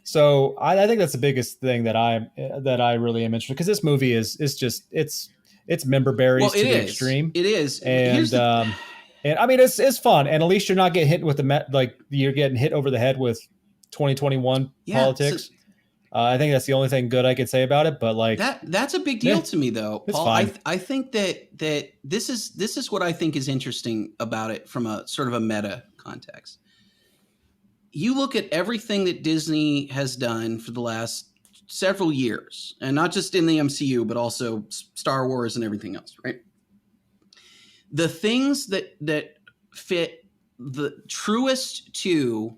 So I think that's the biggest thing that I really am interested because this movie is just it's member Well, berries it to the is. extreme, It is. Here's and the. and I mean it's fun, and at least you're not getting hit with like you're getting hit over the head with 2021 Yeah. So politics. I think that's the only thing good I could say about it, but like, that's a big deal meh, to me, though, it's Paul. fine. I think that this is what I think is interesting about it from a sort of a meta context. You look at everything that Disney has done for the last several years, and not just in the MCU, but also Star Wars and everything else, right? The things that fit the truest to,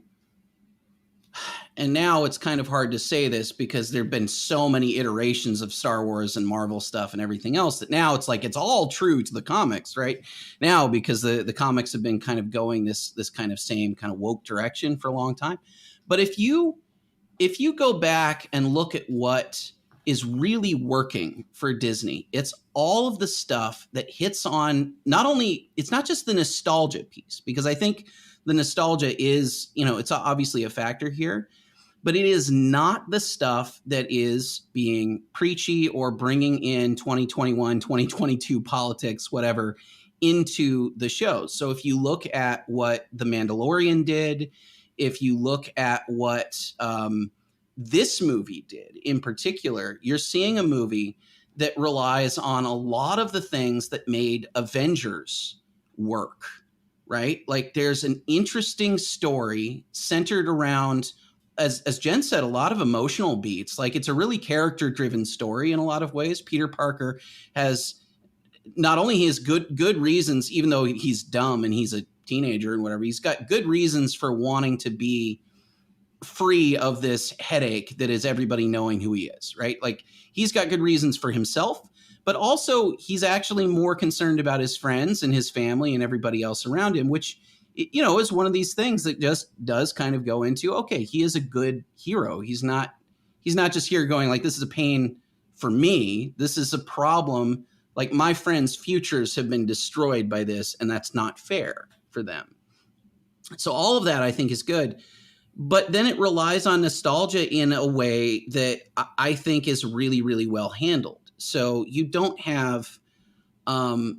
and now it's kind of hard to say this because there've been so many iterations of Star Wars and Marvel stuff and everything else that now it's like it's all true to the comics right now, because the comics have been kind of going this kind of same kind of woke direction for a long time. But if you go back and look at what is really working for Disney, it's all of the stuff that hits on, not only, it's not just the nostalgia piece, because I think the nostalgia is, it's obviously a factor here, but it is not the stuff that is being preachy or bringing in 2021, 2022 politics, whatever, into the shows. So if you look at what The Mandalorian did, if you look at what this movie did in particular, you're seeing a movie that relies on a lot of the things that made Avengers work, right? Like there's an interesting story centered around, as Jen said, a lot of emotional beats. Like it's a really character driven story in a lot of ways. Peter Parker has not only his good reasons, even though he's dumb and he's a teenager and whatever, he's got good reasons for wanting to be free of this headache that is everybody knowing who he is, right? Like he's got good reasons for himself, but also he's actually more concerned about his friends and his family and everybody else around him, which, is one of these things that just does kind of go into, okay, he is a good hero. He's not just here going like, this is a pain for me. This is a problem. Like my friends' futures have been destroyed by this, and that's not fair for them. So all of that I think is good. But then it relies on nostalgia in a way that I think is really, really well handled. So you don't have,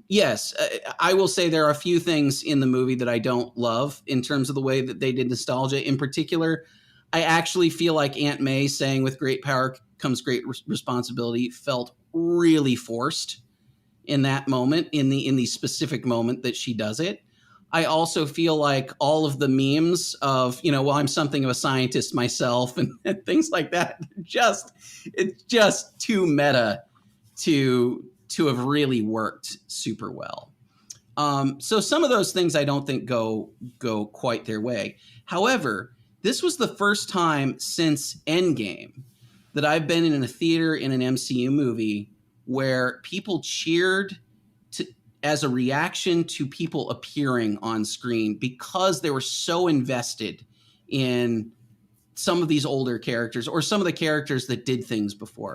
yes, I will say there are a few things in the movie that I don't love in terms of the way that they did nostalgia. In particular, I actually feel like Aunt May saying with great power comes great responsibility felt really forced in that moment, in the specific moment that she does it. I also feel like all of the memes of, well, I'm something of a scientist myself and things like that, it's just too meta to have really worked super well. So some of those things I don't think go quite their way. However, this was the first time since Endgame that I've been in a theater in an MCU movie where people cheered as a reaction to people appearing on screen because they were so invested in some of these older characters or some of the characters that did things before.